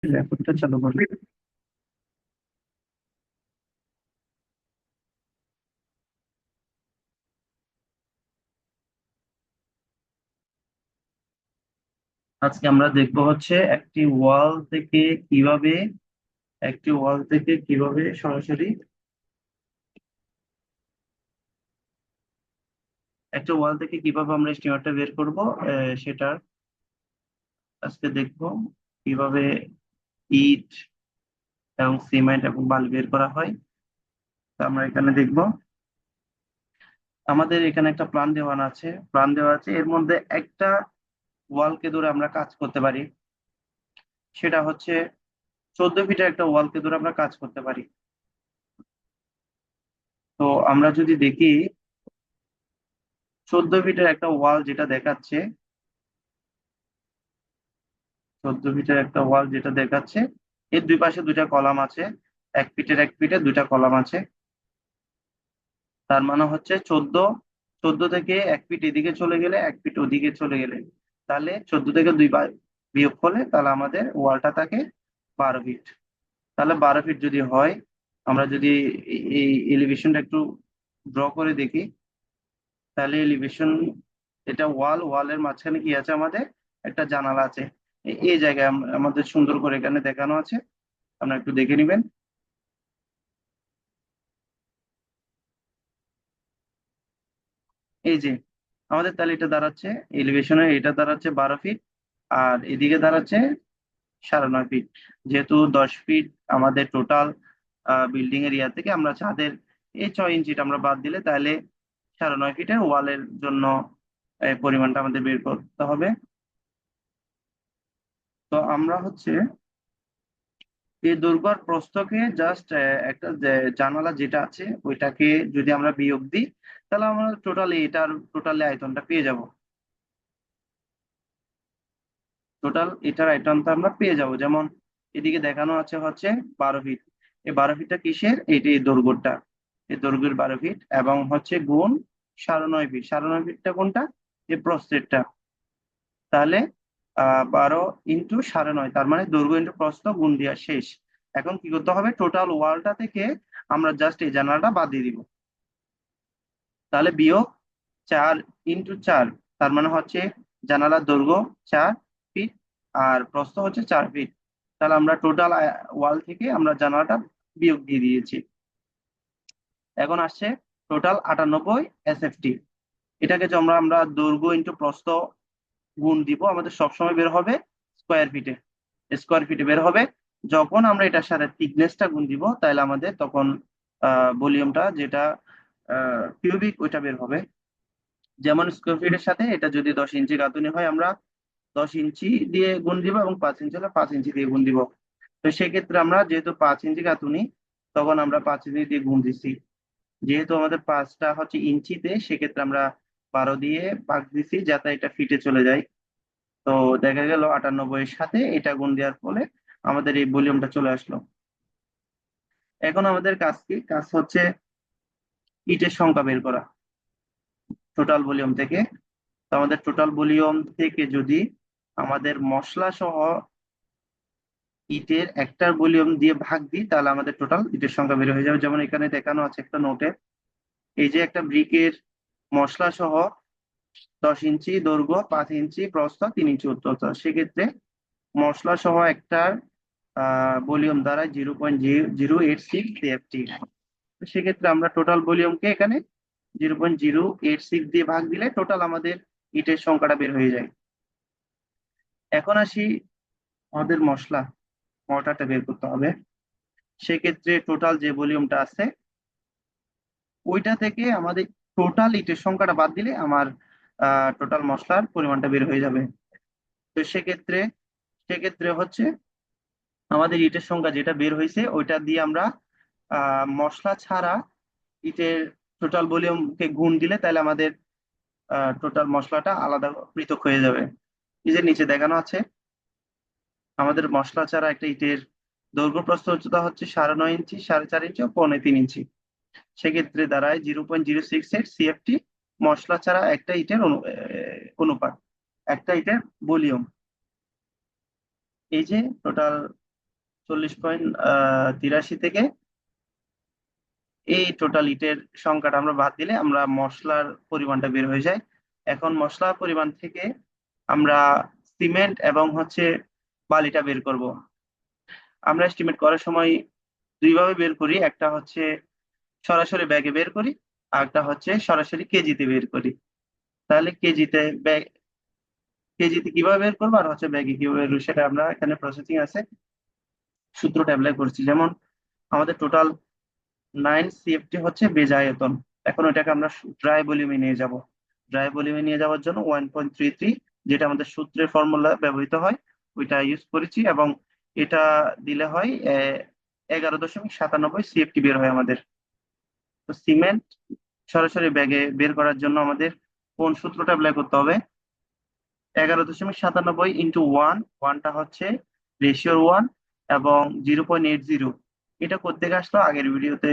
রেকর্ডটা চালু করবে। আজকে আমরা দেখবো হচ্ছে একটি ওয়াল থেকে কিভাবে সরাসরি একটা ওয়াল থেকে কিভাবে আমরা স্টিমারটা বের করব, সেটা আজকে দেখবো কিভাবে ইট এবং সিমেন্ট এবং বালি বের করা হয়। তো আমরা এখানে দেখবো আমাদের এখানে একটা প্ল্যান দেওয়া আছে এর মধ্যে একটা ওয়ালকে ধরে আমরা কাজ করতে পারি। সেটা হচ্ছে 14 ফিটের একটা ওয়ালকে ধরে আমরা কাজ করতে পারি। তো আমরা যদি দেখি 14 ফিটের একটা ওয়াল যেটা দেখাচ্ছে 14 ফিটের একটা ওয়াল যেটা দেখাচ্ছে, এর দুই পাশে দুইটা কলাম আছে। এক ফিটে দুইটা কলাম আছে। তার মানে হচ্ছে 14 থেকে 1 ফিট এদিকে চলে গেলে 1 ফিট ওদিকে চলে গেলে, তাহলে 14 থেকে বিয়োগ করলে তাহলে আমাদের ওয়ালটা থাকে 12 ফিট। তাহলে 12 ফিট যদি হয়, আমরা যদি এই এলিভেশনটা একটু ড্র করে দেখি, তাহলে এলিভেশন এটা ওয়ালের মাঝখানে কি আছে, আমাদের একটা জানালা আছে। এই জায়গায় আমাদের সুন্দর করে এখানে দেখানো আছে, আপনারা একটু দেখে নিবেন। এই যে আমাদের তাহলে এটা দাঁড়াচ্ছে, এলিভেশনের এটা দাঁড়াচ্ছে 12 ফিট, আর এদিকে দাঁড়াচ্ছে 9.5 ফিট। যেহেতু 10 ফিট আমাদের টোটাল বিল্ডিং এর ইয়া থেকে আমরা ছাদের এই 6 ইঞ্চিটা আমরা বাদ দিলে, তাহলে 9.5 ফিটের ওয়ালের জন্য এই পরিমাণটা আমাদের বের করতে হবে। তো আমরা হচ্ছে এই দৈর্ঘ্য আর প্রস্থকে জাস্ট একটা জানালা যেটা আছে ওইটাকে যদি আমরা বিয়োগ দিই, তাহলে আমরা টোটালি আয়তনটা পেয়ে যাব। এটার আয়তনটা আমরা পেয়ে যাব। যেমন এদিকে দেখানো আছে হচ্ছে 12 ফিট। এই 12 ফিটটা কিসের, এই দৈর্ঘ্যটা, এই দৈর্ঘ্যের 12 ফিট এবং হচ্ছে গুণ 9.5 ফিট। 9.5 ফিটটা কোনটা, এই প্রস্থেরটা। তাহলে 12 × 9.5, তার মানে দৈর্ঘ্য ইন্টু প্রস্থ গুণ দেওয়া শেষ। এখন কি করতে হবে, টোটাল ওয়ালটা থেকে আমরা জাস্ট এই জানালাটা বাদ দিয়ে দিব। তাহলে বিয়োগ 4 × 4, তার মানে হচ্ছে জানালার দৈর্ঘ্য 4 ফিট আর প্রস্থ হচ্ছে 4 ফিট। তাহলে আমরা টোটাল ওয়াল থেকে আমরা জানালাটা বিয়োগ দিয়ে দিয়েছি। এখন আসছে টোটাল 98 SFT। এটাকে যে আমরা দৈর্ঘ্য ইন্টু প্রস্থ গুণ দিব, আমাদের সবসময় বের হবে স্কোয়ার ফিটে। স্কোয়ার ফিটে বের হবে। যখন আমরা এটার সাথে থিকনেসটা গুণ দিব, তাহলে আমাদের তখন ভলিউমটা যেটা কিউবিক ওইটা বের হবে। যেমন স্কোয়ার ফিটের সাথে এটা যদি 10 ইঞ্চি গাঁথুনি হয়, আমরা 10 ইঞ্চি দিয়ে গুণ দিব, এবং 5 ইঞ্চি হলে 5 ইঞ্চি দিয়ে গুণ দিব। তো সেক্ষেত্রে আমরা যেহেতু 5 ইঞ্চি গাঁথুনি, তখন আমরা 5 ইঞ্চি দিয়ে গুণ দিচ্ছি। যেহেতু আমাদের পাঁচটা হচ্ছে ইঞ্চিতে, সেক্ষেত্রে আমরা 12 দিয়ে ভাগ দিচ্ছি যাতে এটা ফিটে চলে যায়। তো দেখা গেল 98 এর সাথে এটা গুণ দেওয়ার ফলে আমাদের এই ভলিউমটা চলে আসলো। এখন আমাদের কাজ কি, কাজ হচ্ছে ইটের সংখ্যা বের করা টোটাল ভলিউম থেকে। তো আমাদের টোটাল ভলিউম থেকে যদি আমাদের মশলা সহ ইটের একটার ভলিউম দিয়ে ভাগ দিই, তাহলে আমাদের টোটাল ইটের সংখ্যা বের হয়ে যাবে। যেমন এখানে দেখানো আছে একটা নোটে, এই যে একটা ব্রিকের মশলা সহ 10 ইঞ্চি দৈর্ঘ্য, 5 ইঞ্চি প্রস্থ, 3 ইঞ্চি উচ্চতা, সেক্ষেত্রে মশলা সহ একটার ভলিউম দ্বারা 0.086 CFT। সেক্ষেত্রে আমরা টোটাল ভলিউমকে এখানে 0.086 দিয়ে ভাগ দিলে টোটাল আমাদের ইটের সংখ্যাটা বের হয়ে যায়। এখন আসি আমাদের মর্টারটা বের করতে হবে। সেক্ষেত্রে টোটাল যে ভলিউমটা আছে ওইটা থেকে আমাদের টোটাল ইটের সংখ্যাটা বাদ দিলে আমার টোটাল মশলার পরিমাণটা বের হয়ে যাবে। তো সেক্ষেত্রে হচ্ছে আমাদের ইটের সংখ্যা যেটা বের হয়েছে ওইটা দিয়ে আমরা মশলা ছাড়া ইটের টোটাল ভলিউমকে গুণ দিলে, তাহলে আমাদের টোটাল মশলাটা আলাদা পৃথক হয়ে যাবে। এই যে নিচে দেখানো আছে, আমাদের মশলা ছাড়া একটা ইটের দৈর্ঘ্য প্রস্থ উচ্চতা হচ্ছে 9.5 ইঞ্চি, 4.5 ইঞ্চি ও 3.25 ইঞ্চি। সেক্ষেত্রে দাঁড়ায় 0.068 CFT মশলা ছাড়া একটা ইটের অনুপাত, একটা ইটের ভলিউম। এই যে টোটাল 40.83 থেকে এই টোটাল ইটের সংখ্যাটা আমরা বাদ দিলে আমরা মশলার পরিমাণটা বের হয়ে যায়। এখন মশলার পরিমাণ থেকে আমরা সিমেন্ট এবং হচ্ছে বালিটা বের করব। আমরা এস্টিমেট করার সময় দুইভাবে বের করি, একটা হচ্ছে সরাসরি ব্যাগে বের করি, আর একটা হচ্ছে সরাসরি কেজিতে বের করি। তাহলে কেজিতে কিভাবে বের করবো আর হচ্ছে ব্যাগে কিভাবে বের করবো সেটা আমরা এখানে প্রসেসিং আছে, সূত্রটা অ্যাপ্লাই করছি। যেমন আমাদের টোটাল 9 CFT হচ্ছে বেজ আয়তন। এখন ওটাকে আমরা ড্রাই ভলিউমে নিয়ে যাব। ড্রাই ভলিউমে নিয়ে যাওয়ার জন্য 1.33, যেটা আমাদের সূত্রের ফর্মুলা ব্যবহৃত হয়, ওইটা ইউজ করেছি, এবং এটা দিলে হয় 11.97 CFT বের হয় আমাদের। তো সিমেন্ট সরাসরি ব্যাগে বের করার জন্য আমাদের কোন সূত্রটা অ্যাপ্লাই করতে হবে? 11.97 ইন্টু 1, ওয়ানটা হচ্ছে রেশিওর 1, এবং 0.80 এটা করতে আসলো আগের ভিডিওতে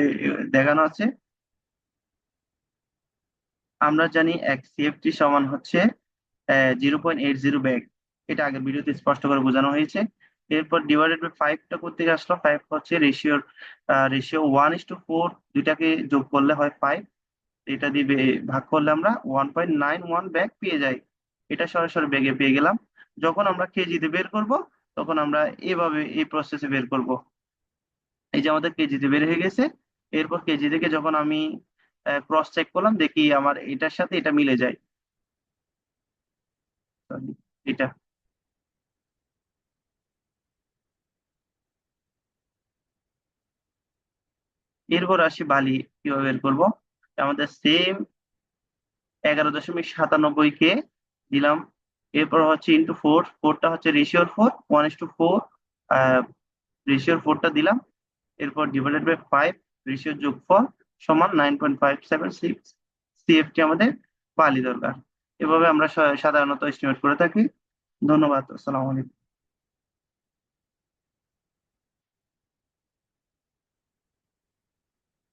দেখানো আছে। আমরা জানি 1 CFT সমান হচ্ছে 0.80 ব্যাগ, এটা আগের ভিডিওতে স্পষ্ট করে বোঝানো হয়েছে। এরপর ডিভাইডেড বাই 5টা করতে আসলো, 5 হচ্ছে রেশিও 1:4, দুইটাকে যোগ করলে হয় 5, এটা দিয়ে ভাগ করলে আমরা 1.91 ব্যাগ পেয়ে যাই। এটা সরাসরি ব্যাগে পেয়ে গেলাম। যখন আমরা কেজিতে বের করব তখন আমরা এভাবে এই প্রসেসে বের করব। এই যে আমাদের কেজিতে বের হয়ে গেছে। এরপর কেজি থেকে যখন আমি ক্রস চেক করলাম, দেখি আমার এটার সাথে এটা মিলে যায়। Sorry, এটা। এরপর আসি বালি কিভাবে বের করব। আমাদের সেম 11.97 কে দিলাম, এরপর হচ্ছে ইন্টু 4, 4টা হচ্ছে রেশিওর 4, 1:4, রেশিওর 4টা দিলাম। এরপর ডিভাইডেড বাই 5, রেশিওর যোগফল সমান 9.576 CFT আমাদের বালি দরকার। এভাবে আমরা সাধারণত এস্টিমেট করে থাকি। ধন্যবাদ, আসসালামু আলাইকুম।